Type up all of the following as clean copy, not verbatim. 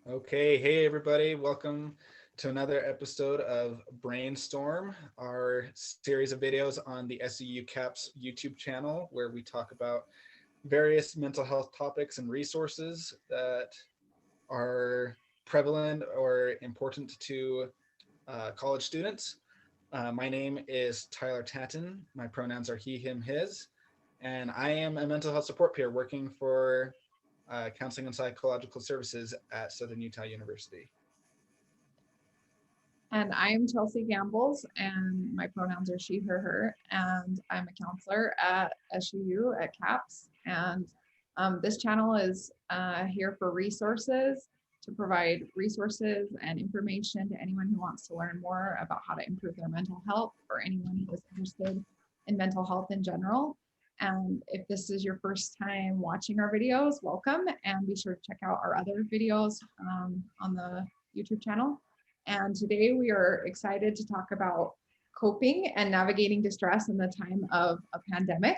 Okay, hey everybody, welcome to another episode of Brainstorm, our series of videos on the SEU CAPS YouTube channel where we talk about various mental health topics and resources that are prevalent or important to college students. My name is Tyler Tatton. My pronouns are he, him, his, and I am a mental health support peer working for counseling and psychological services at Southern Utah University. And I'm Chelsea Gambles, and my pronouns are she, her, and I'm a counselor at SUU at CAPS. And this channel is here for resources, to provide resources and information to anyone who wants to learn more about how to improve their mental health, or anyone who is interested in mental health in general. And if this is your first time watching our videos, welcome, and be sure to check out our other videos on the YouTube channel. And today we are excited to talk about coping and navigating distress in the time of a pandemic.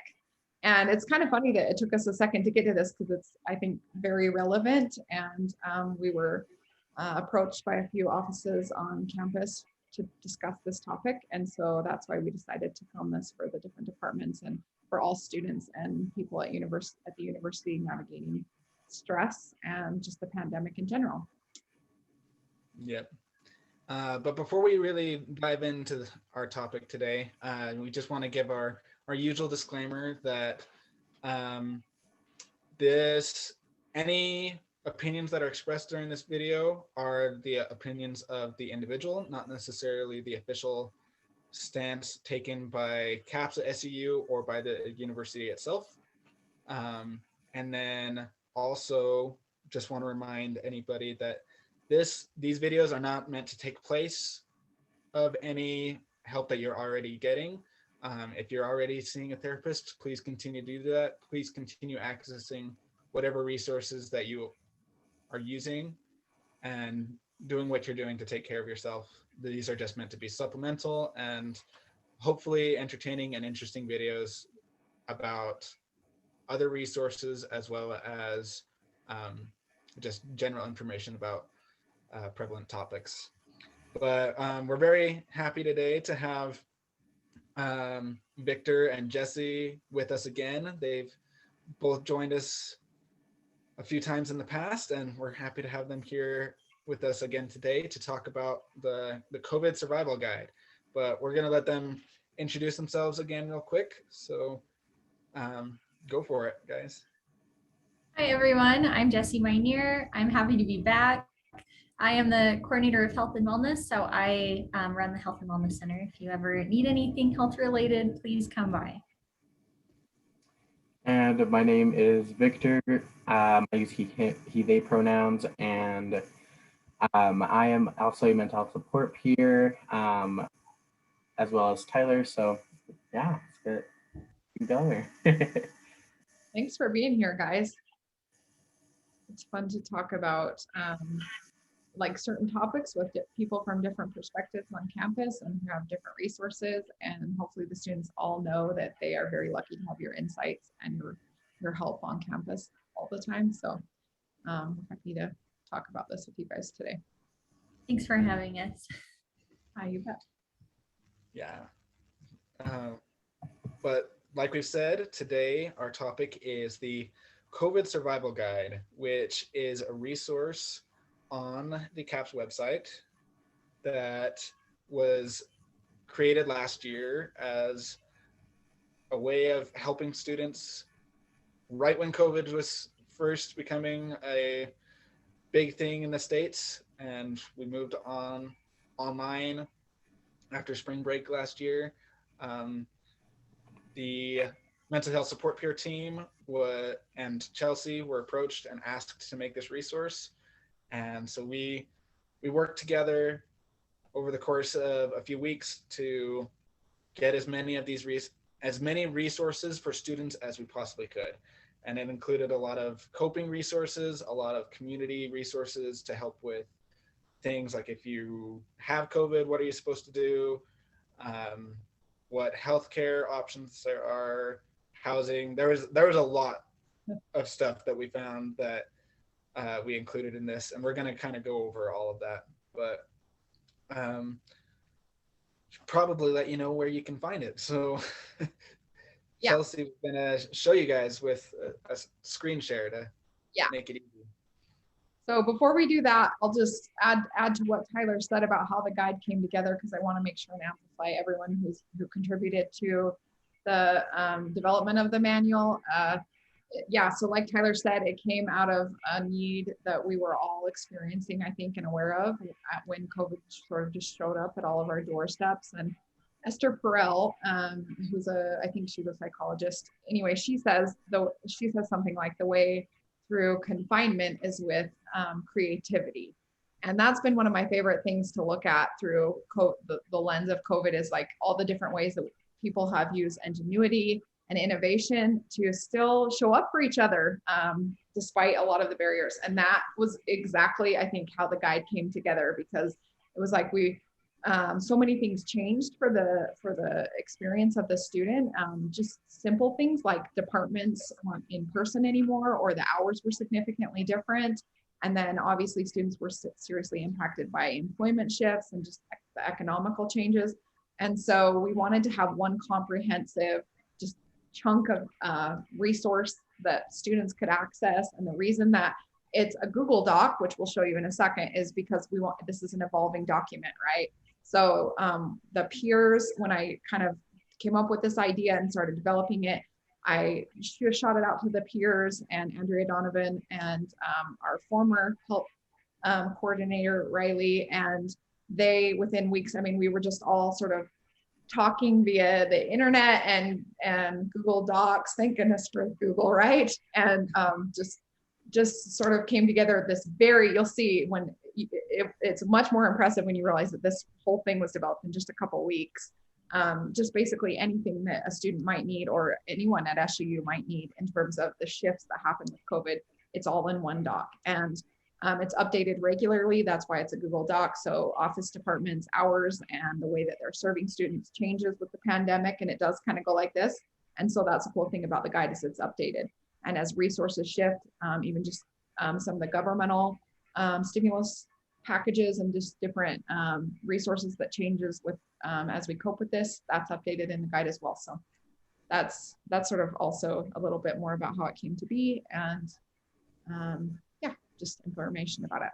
And it's kind of funny that it took us a second to get to this because it's, I think, very relevant. And we were approached by a few offices on campus to discuss this topic. And so that's why we decided to film this for the different departments and for all students and people at the university navigating stress and just the pandemic in general. Yep. But before we really dive into our topic today, we just want to give our usual disclaimer that um, this any opinions that are expressed during this video are the opinions of the individual, not necessarily the official stance taken by CAPS at SEU or by the university itself. And then also just want to remind anybody that these videos are not meant to take place of any help that you're already getting. If you're already seeing a therapist, please continue to do that. Please continue accessing whatever resources that you are using and doing what you're doing to take care of yourself. These are just meant to be supplemental and hopefully entertaining and interesting videos about other resources as well as um, just general information about prevalent topics. But we're very happy today to have Victor and Jessie with us again. They've both joined us a few times in the past, and we're happy to have them here with us again today to talk about the COVID survival guide. But we're going to let them introduce themselves again real quick. So go for it, guys. Hi everyone, I'm Jessie Minear. I'm happy to be back. I am the coordinator of health and wellness, so I run the Health and Wellness Center. If you ever need anything health related, please come by. And my name is Victor. I use he, they pronouns, and I am also a mental health support peer, as well as Tyler. So yeah, it's good. Keep going. Thanks for being here, guys. It's fun to talk about like certain topics with people from different perspectives on campus and who have different resources. And hopefully the students all know that they are very lucky to have your insights and your help on campus all the time. So I'm happy to talk about this with you guys today. Thanks for having us. You bet. Yeah. But like we've said, today our topic is the COVID Survival Guide, which is a resource on the CAPS website that was created last year as a way of helping students right when COVID was first becoming a big thing in the States, and we moved on online after spring break last year. The mental health support peer team and Chelsea were approached and asked to make this resource. And so we worked together over the course of a few weeks to get as many of these as many resources for students as we possibly could. And it included a lot of coping resources, a lot of community resources to help with things like if you have COVID, what are you supposed to do? What healthcare options there are, housing. There was a lot of stuff that we found that we included in this, and we're going to kind of go over all of that. But should probably let you know where you can find it. So Yeah. Chelsea, we're going to show you guys with a screen share to make it easy. So before we do that, I'll just add to what Tyler said about how the guide came together, because I want to make sure and amplify everyone who contributed to the development of the manual. Yeah, so like Tyler said, it came out of a need that we were all experiencing, I think, and aware of when COVID sort of just showed up at all of our doorsteps. And Esther Perel, who's I think she's a psychologist. Anyway, she says something like the way through confinement is with creativity. And that's been one of my favorite things to look at through the lens of COVID, is like all the different ways that people have used ingenuity and innovation to still show up for each other despite a lot of the barriers. And that was exactly, I think, how the guide came together, because it was like so many things changed for the experience of the student. Just simple things like departments weren't in person anymore, or the hours were significantly different. And then obviously students were seriously impacted by employment shifts and just the economical changes. And so we wanted to have one comprehensive just chunk of resource that students could access. And the reason that it's a Google Doc, which we'll show you in a second, is because this is an evolving document, right? So the peers, when I kind of came up with this idea and started developing it, I shot it out to the peers and Andrea Donovan and our former help coordinator, Riley, and they, within weeks, I mean, we were just all sort of talking via the internet and Google Docs, thank goodness for Google, right? And just sort of came together this you'll see when it's much more impressive when you realize that this whole thing was developed in just a couple of weeks. Just basically anything that a student might need, or anyone at SUU might need in terms of the shifts that happen with COVID, it's all in one doc. And it's updated regularly. That's why it's a Google Doc. So office departments, hours, and the way that they're serving students changes with the pandemic, and it does kind of go like this. And so that's the cool thing about the guide, is it's updated. And as resources shift, even just some of the governmental stimulus packages and just different resources that changes with as we cope with this, that's updated in the guide as well. So that's sort of also a little bit more about how it came to be, and yeah, just information about it.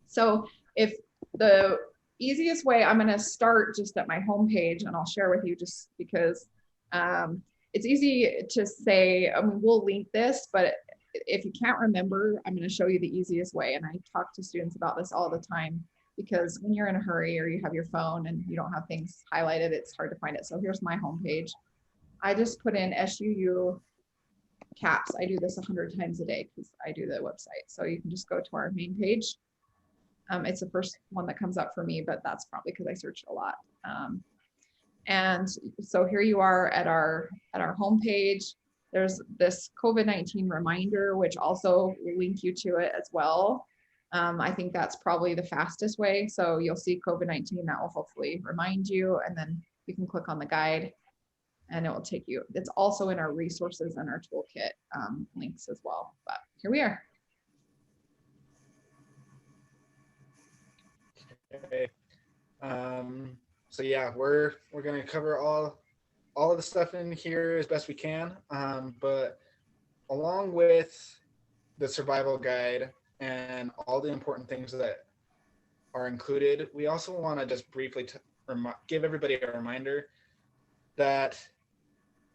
So if the easiest way, I'm going to start just at my homepage, and I'll share with you just because it's easy to say, I mean, we'll link this, but if you can't remember, I'm going to show you the easiest way. And I talk to students about this all the time, because when you're in a hurry or you have your phone and you don't have things highlighted, it's hard to find it. So here's my homepage. I just put in SUU CAPS. I do this 100 times a day because I do the website. So you can just go to our main page. It's the first one that comes up for me, but that's probably because I searched a lot. And so here you are at our homepage. There's this COVID-19 reminder, which also will link you to it as well. I think that's probably the fastest way. So you'll see COVID-19, that will hopefully remind you, and then you can click on the guide and it will take you. It's also in our resources and our toolkit links as well. But here we are. Okay. So yeah, we're going to cover all of the stuff in here as best we can, but along with the survival guide and all the important things that are included, we also want to just briefly give everybody a reminder that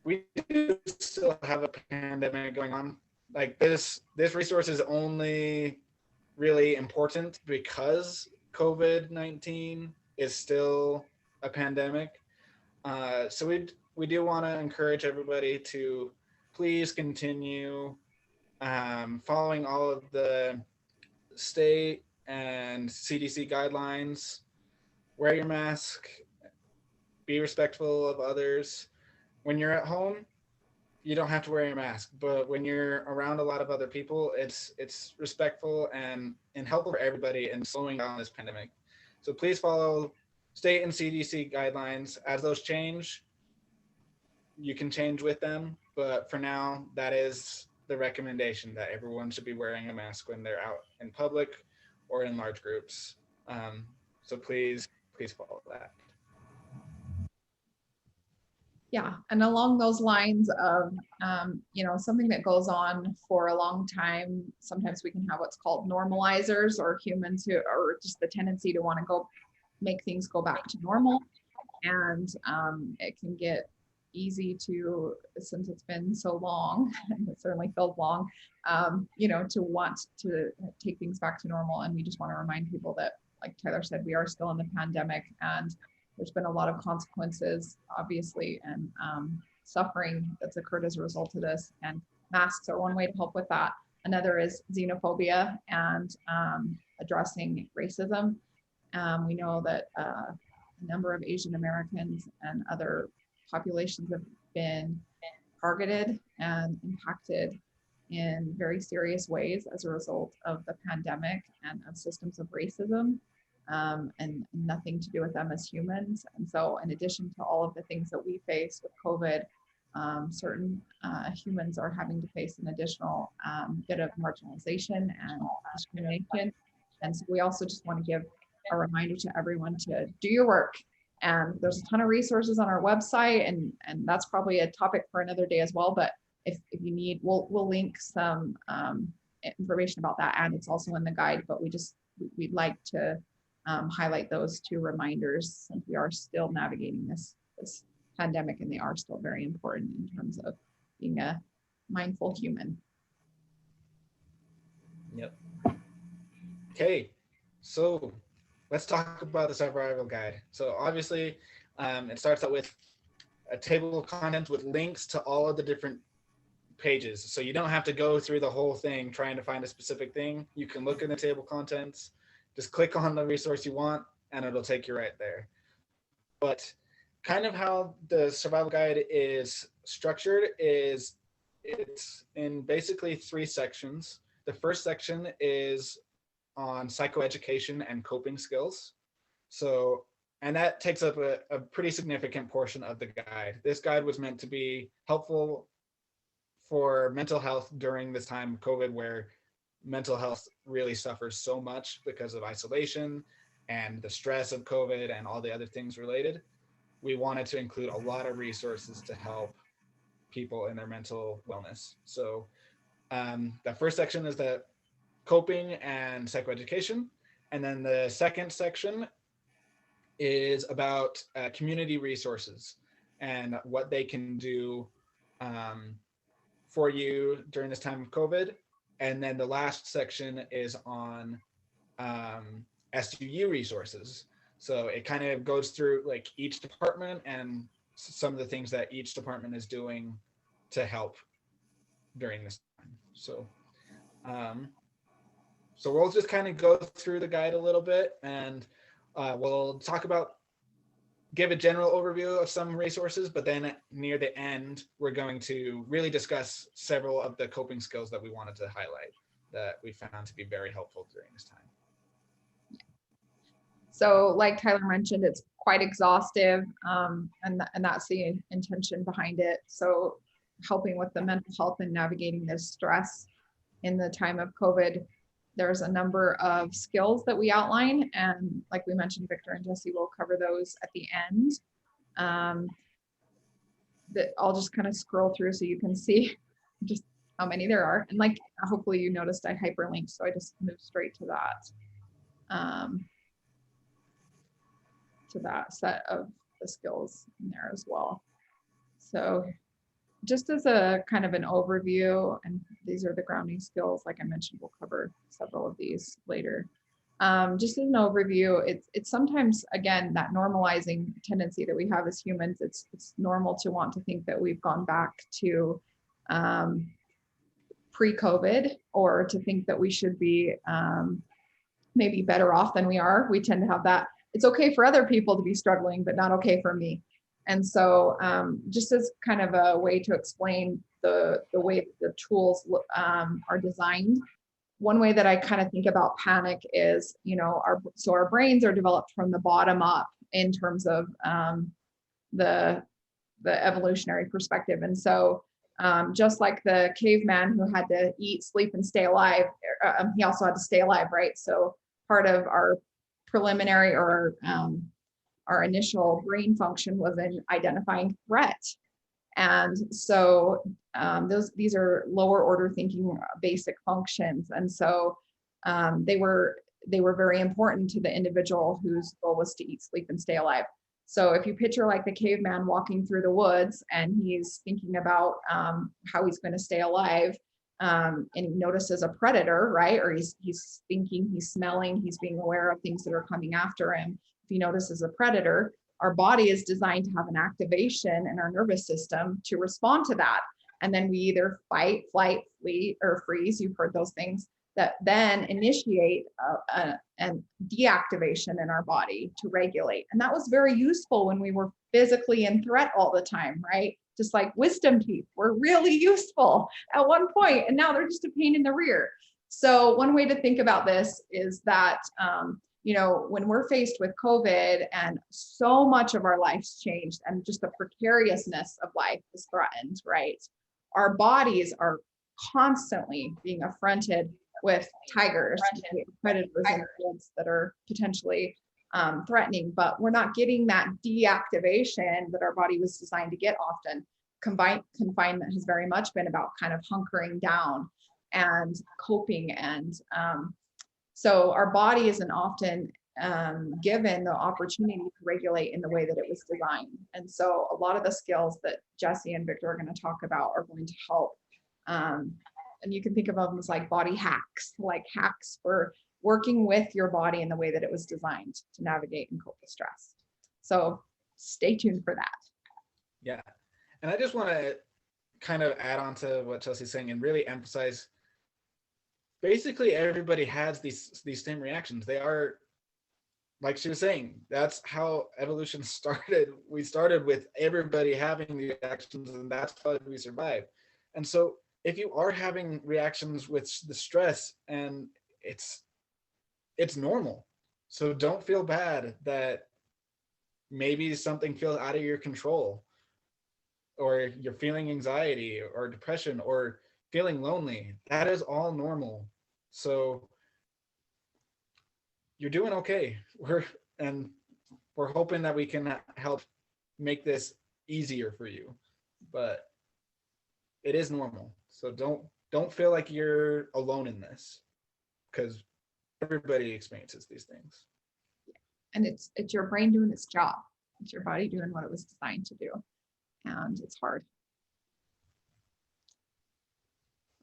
we do still have a pandemic going on. Like this resource is only really important because COVID-19 is still a pandemic. So we do want to encourage everybody to please continue following all of the state and CDC guidelines. Wear your mask, be respectful of others. When you're at home, you don't have to wear your mask, but when you're around a lot of other people, it's respectful and helpful for everybody in slowing down this pandemic. So please follow state and CDC guidelines. As those change, you can change with them, but for now, that is the recommendation that everyone should be wearing a mask when they're out in public or in large groups. So please follow that. Yeah, and along those lines of, something that goes on for a long time, sometimes we can have what's called normalizers, or humans who are just the tendency to want to go make things go back to normal. And it can get easy to, since it's been so long, and it certainly feels long, to want to take things back to normal. And we just want to remind people that, like Tyler said, we are still in the pandemic, and there's been a lot of consequences, obviously, and suffering that's occurred as a result of this. And masks are one way to help with that. Another is xenophobia and addressing racism. We know that a number of Asian Americans and other populations have been targeted and impacted in very serious ways as a result of the pandemic and of systems of racism, and nothing to do with them as humans. And so in addition to all of the things that we face with COVID, certain humans are having to face an additional bit of marginalization and discrimination. And so we also just want to give a reminder to everyone to do your work. And there's a ton of resources on our website, and that's probably a topic for another day as well. But if you need, we'll link some information about that, and it's also in the guide. But we'd like to highlight those two reminders, since we are still navigating this pandemic, and they are still very important in terms of being a mindful human. Yep. Okay, so let's talk about the survival guide. So obviously, it starts out with a table of contents with links to all of the different pages. So you don't have to go through the whole thing trying to find a specific thing. You can look in the table of contents, just click on the resource you want, and it'll take you right there. But kind of how the survival guide is structured is it's in basically 3 sections. The first section is on psychoeducation and coping skills. So, and that takes up a pretty significant portion of the guide. This guide was meant to be helpful for mental health during this time of COVID, where mental health really suffers so much because of isolation and the stress of COVID and all the other things related. We wanted to include a lot of resources to help people in their mental wellness. So the first section is the coping and psychoeducation. And then the second section is about community resources and what they can do for you during this time of COVID. And then the last section is on SUU resources. So it kind of goes through like each department and some of the things that each department is doing to help during this time. So so we'll just kind of go through the guide a little bit, and we'll talk about, give a general overview of some resources, but then near the end, we're going to really discuss several of the coping skills that we wanted to highlight that we found to be very helpful during this time. So like Tyler mentioned, it's quite exhaustive, and that's the intention behind it. So helping with the mental health and navigating this stress in the time of COVID, there's a number of skills that we outline, and like we mentioned, Victor and Jessie will cover those at the end. That I'll just kind of scroll through so you can see just how many there are. And like, hopefully you noticed I hyperlinked, so I just moved straight to that set of the skills in there as well. So just as a kind of an overview, and these are the grounding skills, like I mentioned, we'll cover several of these later. Just as an overview, it's sometimes, again, that normalizing tendency that we have as humans. It's normal to want to think that we've gone back to pre-COVID, or to think that we should be maybe better off than we are. We tend to have that. It's okay for other people to be struggling, but not okay for me. And so just as kind of a way to explain the way that the tools are designed, one way that I kind of think about panic is, our brains are developed from the bottom up in terms of the evolutionary perspective. And so just like the caveman who had to eat, sleep, and stay alive, he also had to stay alive, right? So part of our preliminary or our initial brain function was in identifying threat. And so these are lower order thinking basic functions. And so they were very important to the individual whose goal was to eat, sleep, and stay alive. So if you picture like the caveman walking through the woods and he's thinking about how he's going to stay alive, and he notices a predator, right? Or he's thinking, he's smelling, he's being aware of things that are coming after him. If he notices a predator, our body is designed to have an activation in our nervous system to respond to that. And then we either fight, flight, flee, or freeze. You've heard those things that then initiate a deactivation in our body to regulate. And that was very useful when we were physically in threat all the time, right? Just like wisdom teeth were really useful at one point, and now they're just a pain in the rear. So one way to think about this is that, when we're faced with COVID and so much of our life's changed and just the precariousness of life is threatened, right? Our bodies are constantly being affronted with tigers, predators in the woods that are potentially threatening, but we're not getting that deactivation that our body was designed to get often. Confinement has very much been about kind of hunkering down and coping. And so our body isn't often given the opportunity to regulate in the way that it was designed. And so a lot of the skills that Jessie and Victor are going to talk about are going to help. And you can think of them as like body hacks, like hacks for working with your body in the way that it was designed to navigate and cope with stress. So stay tuned for that. Yeah. And I just want to kind of add on to what Chelsea's saying and really emphasize, basically everybody has these same reactions. They are, like she was saying, that's how evolution started. We started with everybody having the reactions, and that's how we survived. And so if you are having reactions with the stress, and it's normal. So don't feel bad that maybe something feels out of your control, or you're feeling anxiety or depression or feeling lonely. That is all normal. So you're doing okay. We're hoping that we can help make this easier for you, but it is normal. So don't feel like you're alone in this, because everybody experiences these things. And it's your brain doing its job. It's your body doing what it was designed to do. And it's hard.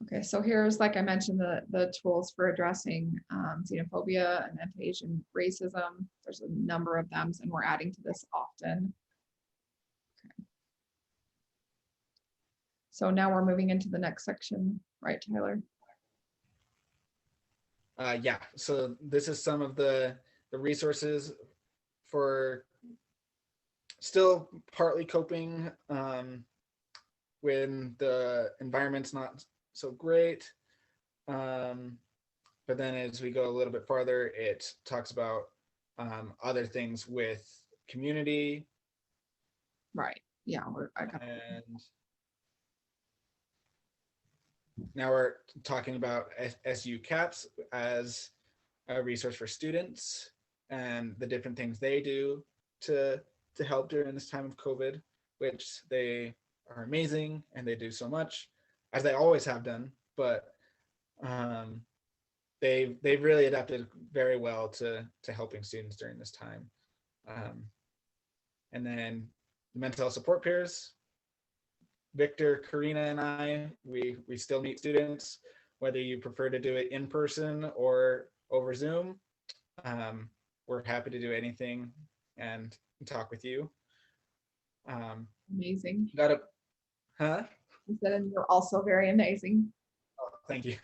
Okay, so here's, like I mentioned, the tools for addressing xenophobia and anti-Asian racism. There's a number of them, and we're adding to this often. Okay. So now we're moving into the next section, right, Tyler? Yeah, so this is some of the resources for still partly coping when the environment's not so great. But then as we go a little bit farther, it talks about other things with community. Right, yeah. And now we're talking about SU CAPS as a resource for students and the different things they do to help during this time of COVID, which they are amazing and they do so much, as they always have done, but they've really adapted very well to helping students during this time. And then the mental health support peers, Victor, Karina, and I, we still meet students, whether you prefer to do it in person or over Zoom. We're happy to do anything and talk with you. Amazing. Huh? You said, and you're also very amazing. Oh, thank you.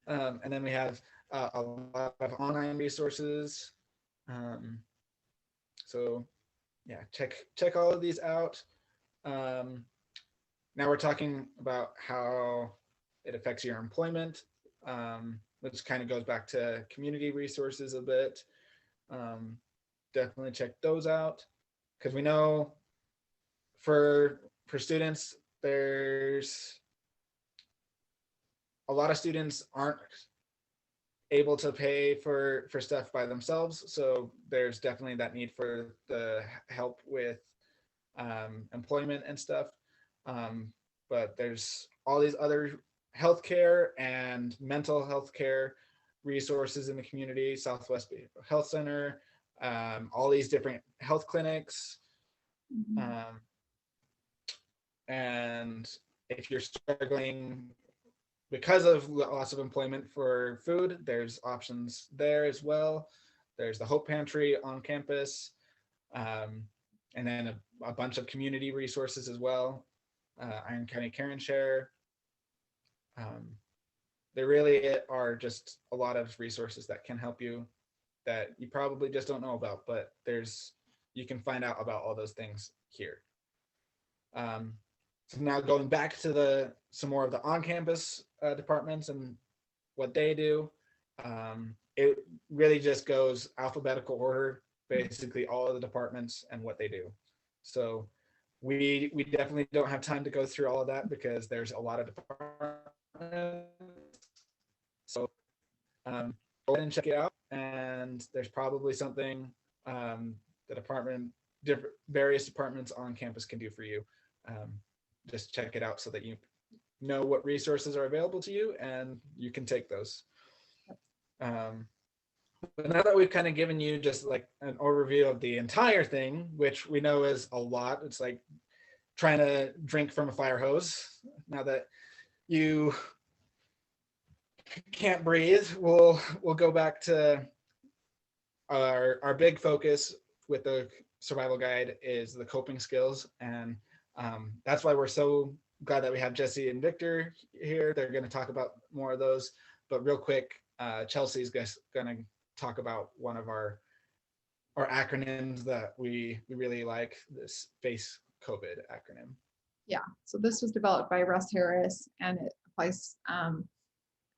And then we have a lot of online resources. So yeah, check all of these out. Now we're talking about how it affects your employment, which kind of goes back to community resources a bit. Definitely check those out, because we know for students, there's a lot of students aren't able to pay for stuff by themselves, so there's definitely that need for the help with employment and stuff. But there's all these other healthcare and mental health care resources in the community, Southwest Behavioral Health Center, all these different health clinics. And if you're struggling because of loss of employment for food, there's options there as well. There's the Hope Pantry on campus, and then a bunch of community resources as well. Iron County Care and Share. There really are just a lot of resources that can help you that you probably just don't know about, but you can find out about all those things here. So now going back to some more of the on-campus departments and what they do, it really just goes alphabetical order, basically all of the departments and what they do. So we definitely don't have time to go through all of that because there's a lot of departments. So go ahead and check it out, and there's probably something various departments on campus can do for you. Just check it out so that you know what resources are available to you and you can take those. But now that we've kind of given you just like an overview of the entire thing, which we know is a lot, it's like trying to drink from a fire hose. Now that you can't breathe, we'll go back to our big focus with the survival guide is the coping skills. And that's why we're so glad that we have Jessie and Victor here. They're going to talk about more of those. But real quick, Chelsea's going to talk about one of our acronyms that we really like, this FACE COVID acronym. Yeah, so this was developed by Russ Harris, and it applies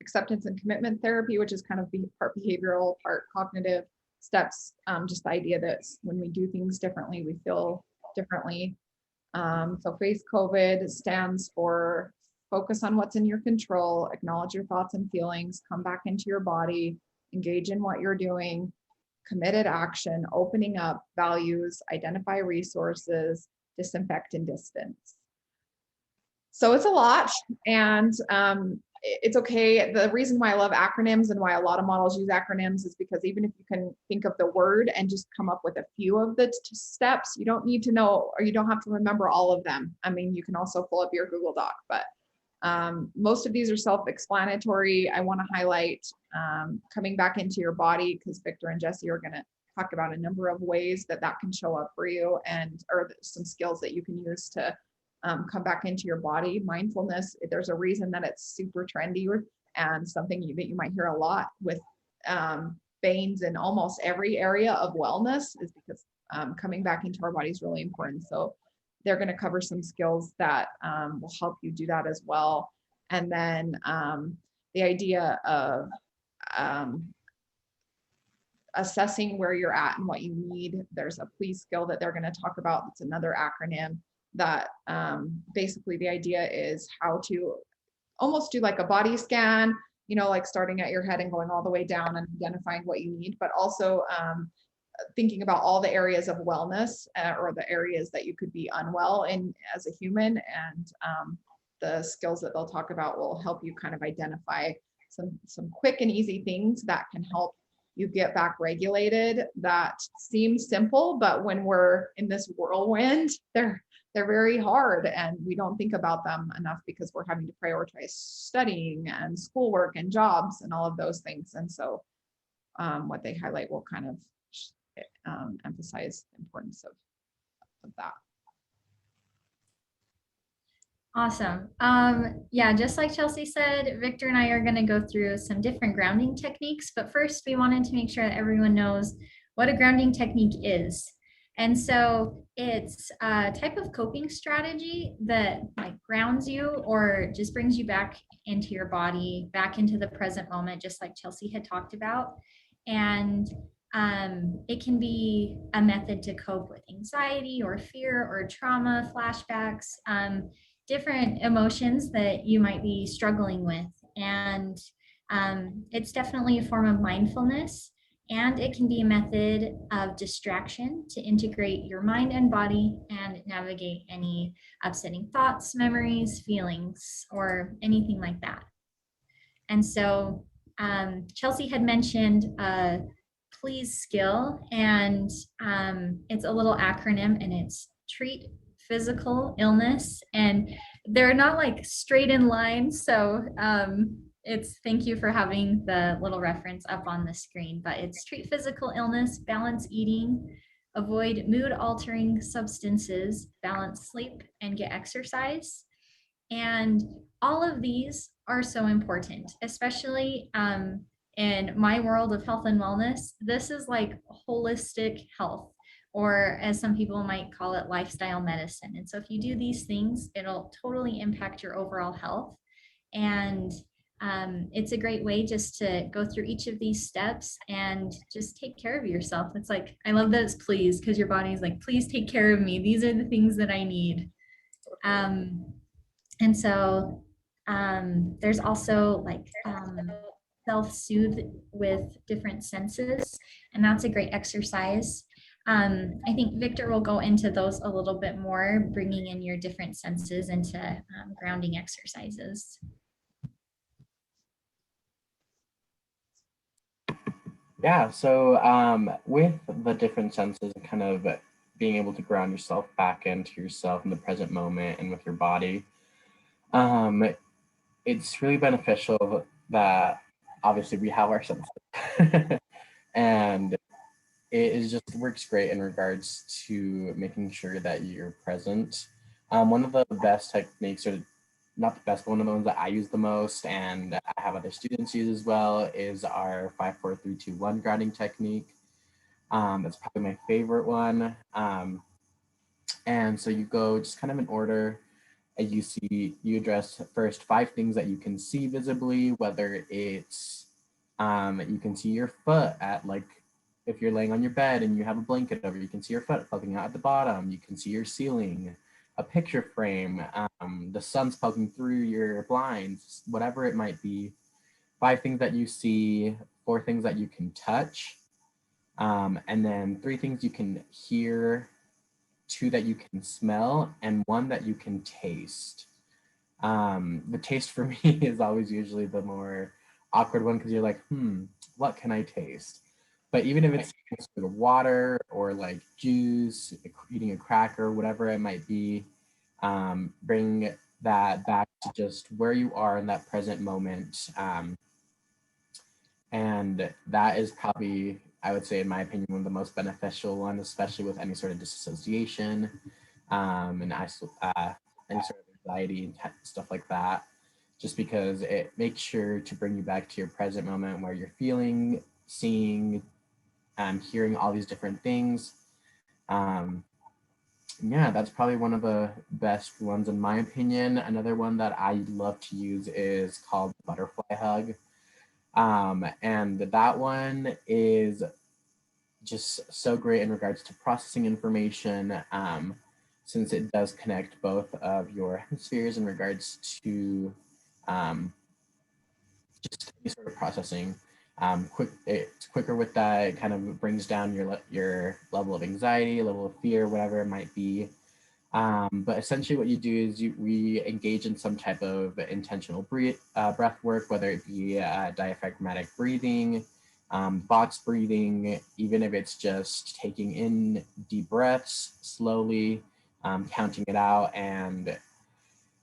acceptance and commitment therapy, which is kind of part behavioral, part cognitive steps. Just the idea that when we do things differently, we feel differently. So FACE COVID stands for focus on what's in your control, acknowledge your thoughts and feelings, come back into your body, engage in what you're doing, committed action, opening up, values, identify resources, disinfect and distance. So it's a lot, and it's okay. The reason why I love acronyms and why a lot of models use acronyms is because even if you can think of the word and just come up with a few of the steps, you don't need to know, or you don't have to remember all of them. I mean, you can also pull up your Google Doc, but most of these are self-explanatory. I want to highlight coming back into your body, because Victor and Jessie are going to talk about a number of ways that can show up for you, or some skills that you can use to come back into your body. Mindfulness, there's a reason that it's super trendy and something that you might hear a lot with veins in almost every area of wellness, is because coming back into our body is really important. So they're going to cover some skills that will help you do that as well. And then the idea of assessing where you're at and what you need. There's a please skill that they're going to talk about. It's another acronym that basically the idea is how to almost do like a body scan, like starting at your head and going all the way down and identifying what you need, but also thinking about all the areas of wellness or the areas that you could be unwell in as a human. And the skills that they'll talk about will help you kind of identify some quick and easy things that can help you get back regulated. That seem simple, but when we're in this whirlwind, they're very hard, and we don't think about them enough because we're having to prioritize studying and schoolwork and jobs and all of those things. And so what they highlight will kind of emphasize the importance of that. Awesome. Yeah, just like Chelsea said, Victor and I are going to go through some different grounding techniques, but first we wanted to make sure that everyone knows what a grounding technique is. And so it's a type of coping strategy that grounds you or just brings you back into your body, back into the present moment, just like Chelsea had talked about. And it can be a method to cope with anxiety or fear or trauma, flashbacks. different emotions that you might be struggling with. And it's definitely a form of mindfulness, and it can be a method of distraction to integrate your mind and body and navigate any upsetting thoughts, memories, feelings, or anything like that. And so Chelsea had mentioned please skill, and it's a little acronym, and it's treat physical illness, and they're not like straight in line. So it's, thank you for having the little reference up on the screen, but it's treat physical illness, balance eating, avoid mood altering substances, balance sleep, and get exercise. And all of these are so important, especially in my world of health and wellness. This is like holistic health, or as some people might call it, lifestyle medicine. And so if you do these things, it'll totally impact your overall health. And it's a great way just to go through each of these steps and just take care of yourself. It's like, I love that it's please, because your body's like, please take care of me. These are the things that I need. And so there's also like self-soothe with different senses, and that's a great exercise. I think Victor will go into those a little bit more, bringing in your different senses into grounding exercises. Yeah, so with the different senses and kind of being able to ground yourself back into yourself in the present moment and with your body, it's really beneficial that obviously we have our senses and it is just works great in regards to making sure that you're present. One of the best techniques, or not the best, but one of the ones that I use the most and I have other students use as well, is our 5-4-3-2-1 grounding technique. That's probably my favorite one. And so you go just kind of in order. You address first 5 things that you can see visibly, whether it's you can see your foot at, like, if you're laying on your bed and you have a blanket over, you can see your foot poking out at the bottom. You can see your ceiling, a picture frame, the sun's poking through your blinds, whatever it might be. 5 things that you see, 4 things that you can touch, and then 3 things you can hear, 2 that you can smell, and 1 that you can taste. The taste for me is always usually the more awkward one, because you're like, what can I taste? But even if it's sort of water or like juice, eating a cracker, whatever it might be, bring that back to just where you are in that present moment. And that is probably, I would say, in my opinion, one of the most beneficial ones, especially with any sort of disassociation and any sort of anxiety and stuff like that, just because it makes sure to bring you back to your present moment where you're feeling, seeing, hearing all these different things. Yeah, that's probably one of the best ones in my opinion. Another one that I love to use is called butterfly hug. And that one is just so great in regards to processing information, since it does connect both of your hemispheres in regards to just any sort of processing. It's quicker with that. It kind of brings down your level of anxiety, level of fear, whatever it might be. But essentially what you do is we engage in some type of intentional breath work, whether it be diaphragmatic breathing, box breathing, even if it's just taking in deep breaths slowly, counting it out, and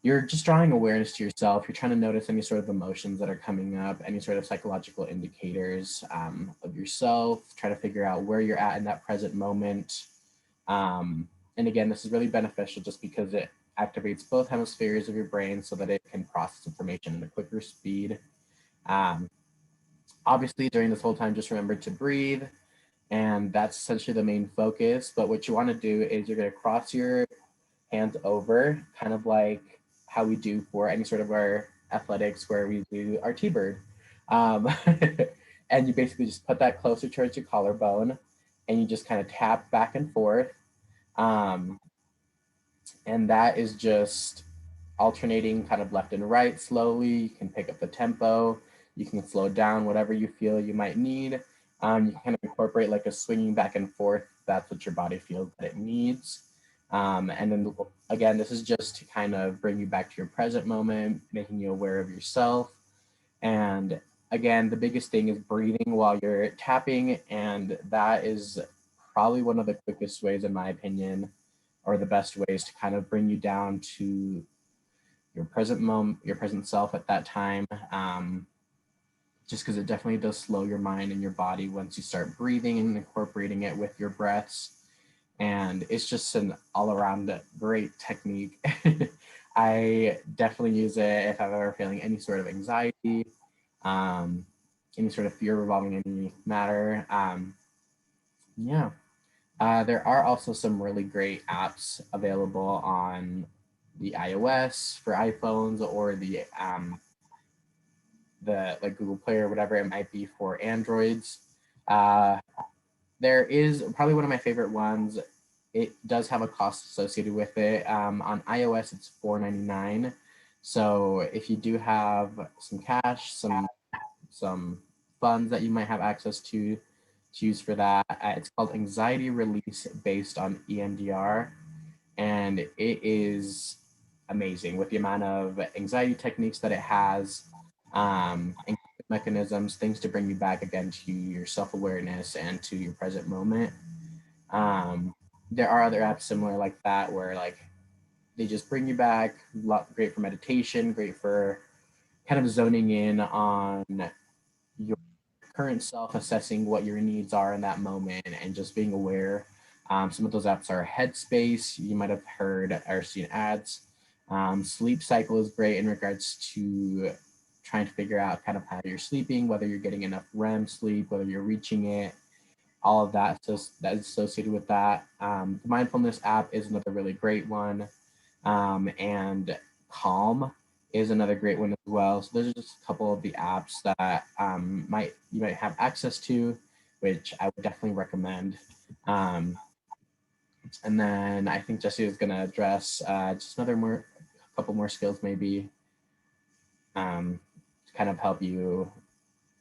you're just drawing awareness to yourself. You're trying to notice any sort of emotions that are coming up, any sort of psychological indicators of yourself, try to figure out where you're at in that present moment. And again, this is really beneficial just because it activates both hemispheres of your brain so that it can process information at a quicker speed. Obviously, during this whole time, just remember to breathe, and that's essentially the main focus. But what you want to do is you're going to cross your hands over, kind of like how we do for any sort of our athletics where we do our T-bird. And you basically just put that closer towards your collarbone and you just kind of tap back and forth. And that is just alternating kind of left and right slowly. You can pick up the tempo. You can slow down, whatever you feel you might need. You can kind of incorporate like a swinging back and forth. That's what your body feels that it needs. And then again, this is just to kind of bring you back to your present moment, making you aware of yourself. And again, the biggest thing is breathing while you're tapping. And that is probably one of the quickest ways, in my opinion, or the best ways to kind of bring you down to your present moment, your present self at that time. Just because it definitely does slow your mind and your body once you start breathing and incorporating it with your breaths. And it's just an all-around great technique. I definitely use it if I'm ever feeling any sort of anxiety, any sort of fear revolving any matter. Yeah. There are also some really great apps available on the iOS for iPhones, or the like Google Play or whatever it might be for Androids. There is probably one of my favorite ones. It does have a cost associated with it. On iOS, it's $4.99. So if you do have some cash, some funds that you might have access to use for that, it's called Anxiety Release based on EMDR. And it is amazing with the amount of anxiety techniques that it has, mechanisms, things to bring you back again to your self-awareness and to your present moment. There are other apps similar like that where like they just bring you back, great for meditation, great for kind of zoning in on your current self, assessing what your needs are in that moment and just being aware. Some of those apps are Headspace. You might have heard or seen ads. Sleep Cycle is great in regards to trying to figure out kind of how you're sleeping, whether you're getting enough REM sleep, whether you're reaching it, all of that. So that is associated with that. The mindfulness app is another really great one. And Calm is another great one as well. So those are just a couple of the apps that you might have access to, which I would definitely recommend. And then I think Jessie is going to address just couple more skills maybe to kind of help you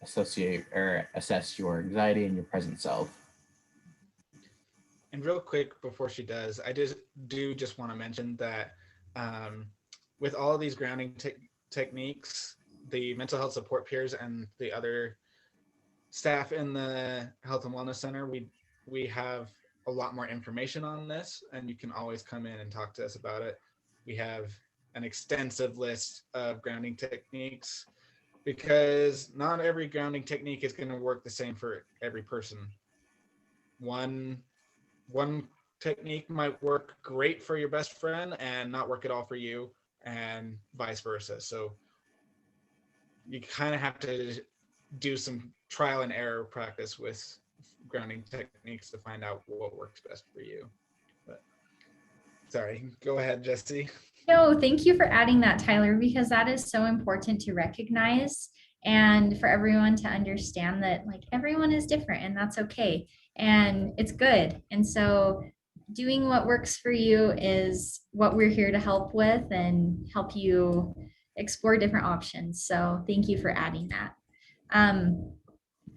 associate or assess your anxiety and your present self. And real quick before she does, I just want to mention that with all of these grounding techniques, the mental health support peers and the other staff in the Health and Wellness Center, we have a lot more information on this, and you can always come in and talk to us about it. We have an extensive list of grounding techniques because not every grounding technique is going to work the same for every person. One technique might work great for your best friend and not work at all for you, and vice versa. So you kind of have to do some trial and error practice with grounding techniques to find out what works best for you. But sorry, go ahead, Jessie. No, thank you for adding that, Tyler, because that is so important to recognize and for everyone to understand that like everyone is different and that's okay. And it's good. And so doing what works for you is what we're here to help with and help you explore different options. So thank you for adding that.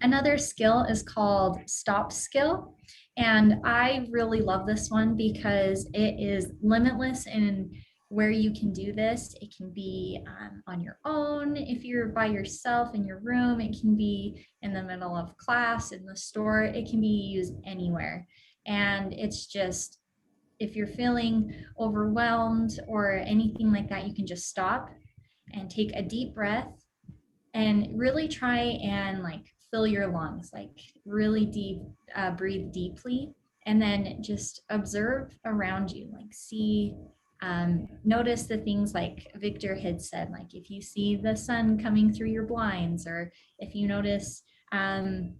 Another skill is called Stop Skill. And I really love this one because it is limitless in where you can do this. It can be on your own if you're by yourself in your room. It can be in the middle of class, in the store. It can be used anywhere. And it's just, if you're feeling overwhelmed or anything like that, you can just stop and take a deep breath and really try and like fill your lungs, like really deep, breathe deeply, and then just observe around you, like see, notice the things like Victor had said, like if you see the sun coming through your blinds, or if you notice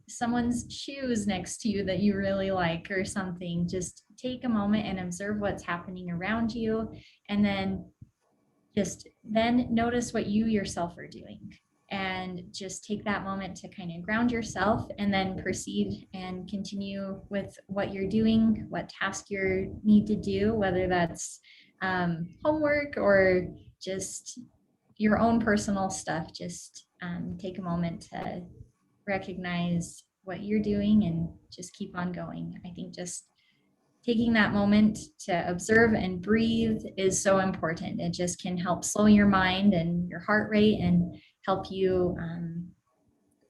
someone's shoes next to you that you really like or something, just take a moment and observe what's happening around you, and then notice what you yourself are doing, and just take that moment to kind of ground yourself, and then proceed and continue with what you're doing, what task you need to do, whether that's homework or just your own personal stuff. Just take a moment to recognize what you're doing and just keep on going. I think just taking that moment to observe and breathe is so important. It just can help slow your mind and your heart rate and help you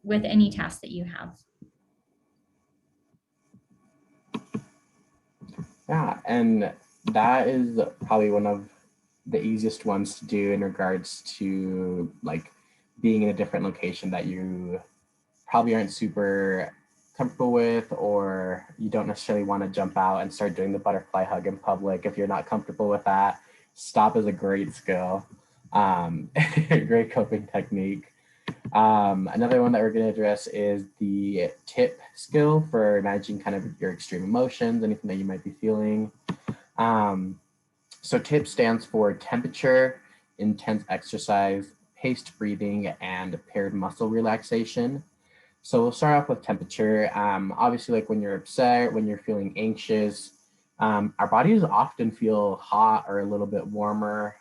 with any task that you have. Yeah, and that is probably one of the easiest ones to do in regards to like being in a different location that you probably aren't super comfortable with, or you don't necessarily want to jump out and start doing the butterfly hug in public. If you're not comfortable with that, stop is a great skill, great coping technique. Another one that we're going to address is the tip skill for managing kind of your extreme emotions, anything that you might be feeling. So TIP stands for temperature, intense exercise, paced breathing, and paired muscle relaxation. So we'll start off with temperature. Obviously, like when you're upset, when you're feeling anxious, our bodies often feel hot or a little bit warmer.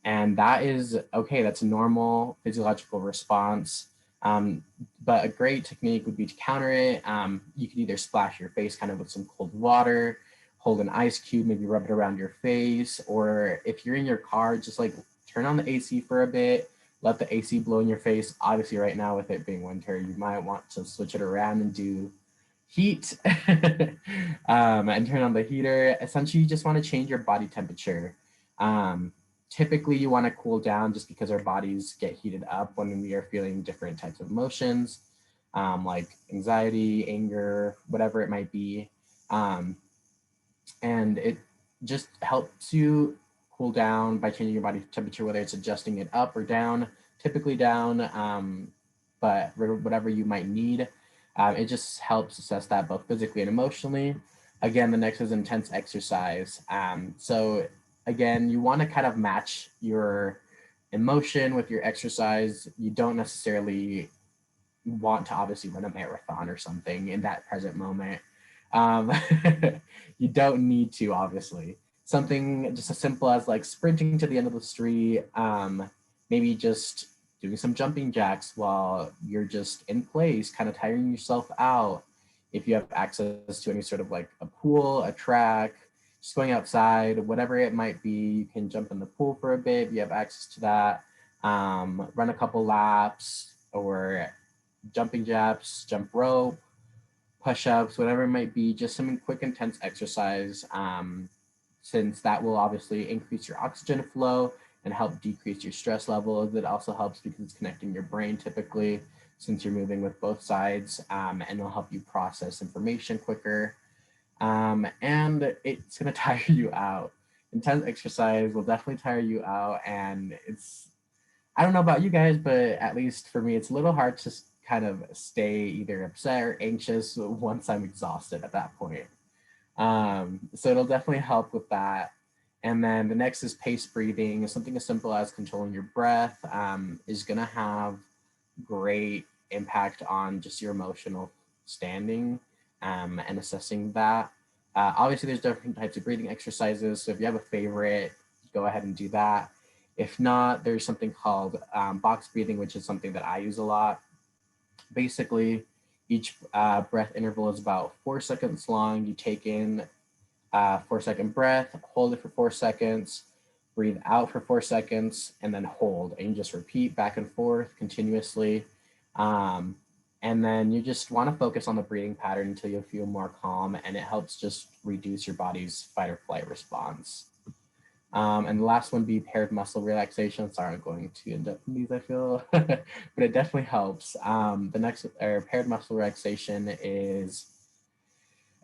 And that is okay, that's a normal physiological response. But a great technique would be to counter it. You could either splash your face kind of with some cold water, hold an ice cube, maybe rub it around your face, or if you're in your car, just like turn on the AC for a bit, let the AC blow in your face. Obviously right now with it being winter, you might want to switch it around and do heat and turn on the heater. Essentially, you just want to change your body temperature. Typically you want to cool down just because our bodies get heated up when we are feeling different types of emotions, like anxiety, anger, whatever it might be. And it just helps you cool down by changing your body temperature, whether it's adjusting it up or down, typically down, but whatever you might need. It just helps assess that both physically and emotionally. Again, the next is intense exercise. So again, you want to kind of match your emotion with your exercise. You don't necessarily want to obviously run a marathon or something in that present moment. You don't need to, obviously. Something just as simple as like sprinting to the end of the street, maybe just doing some jumping jacks while you're just in place, kind of tiring yourself out. If you have access to any sort of like a pool, a track, just going outside, whatever it might be, you can jump in the pool for a bit if you have access to that. Run a couple laps or jumping jacks, jump rope, push-ups, whatever it might be, just some quick intense exercise, since that will obviously increase your oxygen flow and help decrease your stress levels. It also helps because it's connecting your brain typically, since you're moving with both sides, and it'll help you process information quicker. And it's gonna tire you out. Intense exercise will definitely tire you out, and I don't know about you guys, but at least for me, it's a little hard to kind of stay either upset or anxious once I'm exhausted at that point. So it'll definitely help with that. And then the next is paced breathing. Something as simple as controlling your breath is gonna have great impact on just your emotional standing and assessing that. Obviously, there's different types of breathing exercises. So if you have a favorite, go ahead and do that. If not, there's something called box breathing, which is something that I use a lot. Basically, each breath interval is about 4 seconds long. You take in 4-second breath, hold it for 4 seconds, breathe out for 4 seconds, and then hold. And you just repeat back and forth continuously. And then you just want to focus on the breathing pattern until you feel more calm, and it helps just reduce your body's fight or flight response. And the last one be paired muscle relaxation. Sorry, I'm going too in depth in these, I feel, but it definitely helps. The next paired muscle relaxation is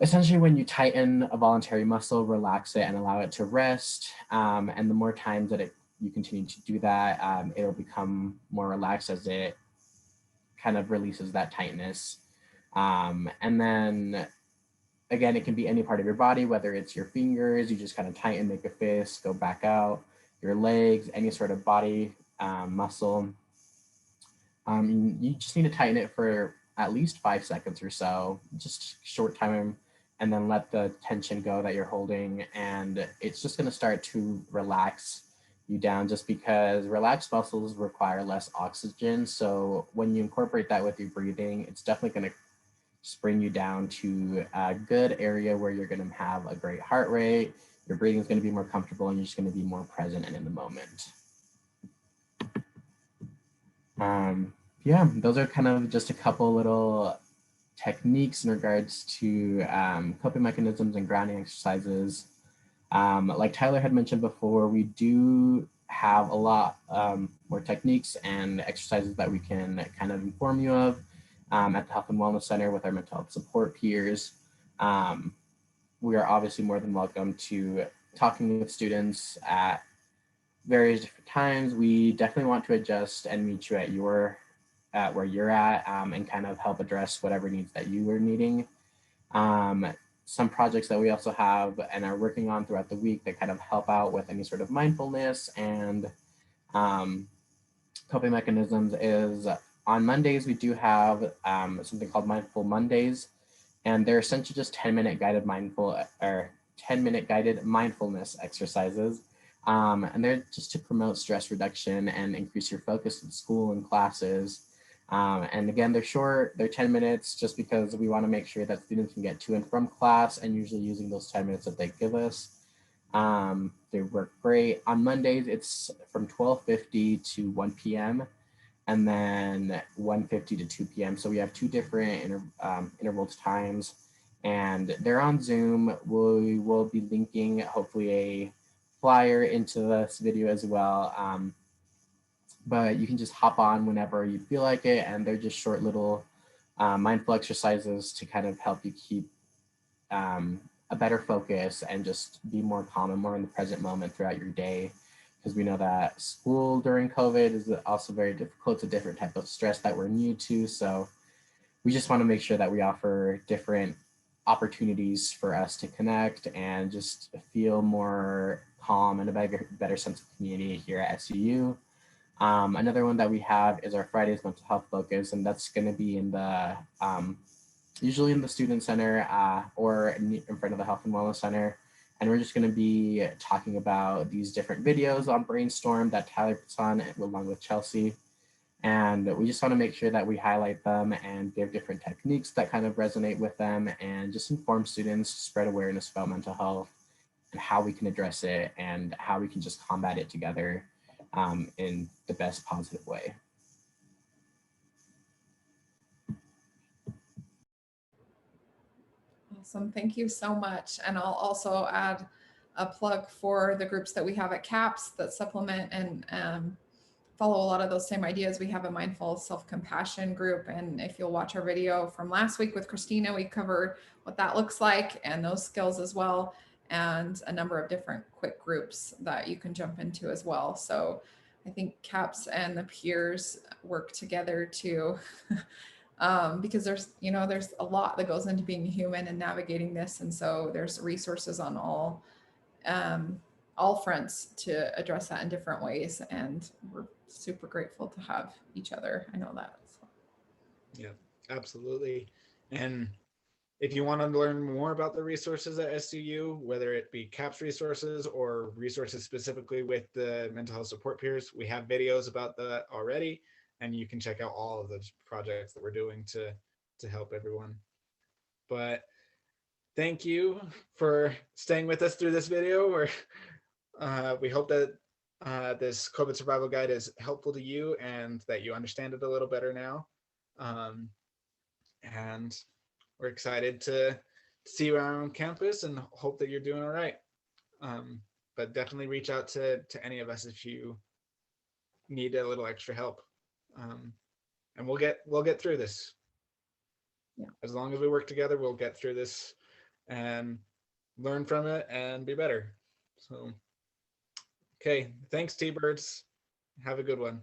essentially when you tighten a voluntary muscle, relax it and allow it to rest. And the more times that you continue to do that, it'll become more relaxed as it kind of releases that tightness. And then again, it can be any part of your body, whether it's your fingers, you just kind of tighten, make a fist, go back out, your legs, any sort of body muscle. You just need to tighten it for at least 5 seconds or so, just short time, and then let the tension go that you're holding. And it's just gonna start to relax you down, just because relaxed muscles require less oxygen. So when you incorporate that with your breathing, it's definitely going to just bring you down to a good area where you're going to have a great heart rate. Your breathing is going to be more comfortable and you're just going to be more present and in the moment. Yeah, those are kind of just a couple little techniques in regards to coping mechanisms and grounding exercises. Like Tyler had mentioned before, we do have a lot more techniques and exercises that we can kind of inform you of at the Health and Wellness Center with our mental health support peers. We are obviously more than welcome to talking with students at various different times. We definitely want to adjust and meet you at where you're at and kind of help address whatever needs that you are needing. Some projects that we also have and are working on throughout the week that kind of help out with any sort of mindfulness and coping mechanisms is on Mondays, we do have something called Mindful Mondays, and they're essentially just 10-minute guided mindfulness exercises. And they're just to promote stress reduction and increase your focus in school and classes. And again, they're short, they're 10 minutes just because we want to make sure that students can get to and from class and usually using those 10 minutes that they give us. They work great. On Mondays, it's from 12:50 to 1 p.m. and then 1:50 to 2 p.m. So we have two different interval times and they're on Zoom. We will be linking hopefully a flyer into this video as well. But you can just hop on whenever you feel like it. And they're just short little mindful exercises to kind of help you keep a better focus and just be more calm and more in the present moment throughout your day. Because we know that school during COVID is also very difficult. It's a different type of stress that we're new to. So we just want to make sure that we offer different opportunities for us to connect and just feel more calm and a better sense of community here at SUU. Another one that we have is our Fridays mental health focus, and that's going to be in the usually in the student center or in front of the Health and Wellness Center. And we're just going to be talking about these different videos on Brainstorm that Tyler puts on along with Chelsea. And we just want to make sure that we highlight them and give different techniques that kind of resonate with them and just inform students, spread awareness about mental health and how we can address it and how we can just combat it together in the best positive way. Awesome, thank you so much. And I'll also add a plug for the groups that we have at CAPS that supplement and follow a lot of those same ideas. We have a mindful self-compassion group. And if you'll watch our video from last week with Christina, we cover what that looks like and those skills as well, and a number of different quick groups that you can jump into as well. So I think CAPS and the peers work together to because there's a lot that goes into being human and navigating this. And so there's resources on all fronts to address that in different ways. And we're super grateful to have each other. I know that. So. Yeah, absolutely. And if you want to learn more about the resources at SUU, whether it be CAPS resources or resources specifically with the mental health support peers, we have videos about that already. And you can check out all of those projects that we're doing to help everyone. But thank you for staying with us through this video. We hope that this COVID survival guide is helpful to you and that you understand it a little better now. And we're excited to see you around on campus and hope that you're doing all right. But definitely reach out to any of us if you need a little extra help. And we'll get through this. Yeah. As long as we work together, we'll get through this and learn from it and be better. So, okay, thanks, T-Birds. Have a good one.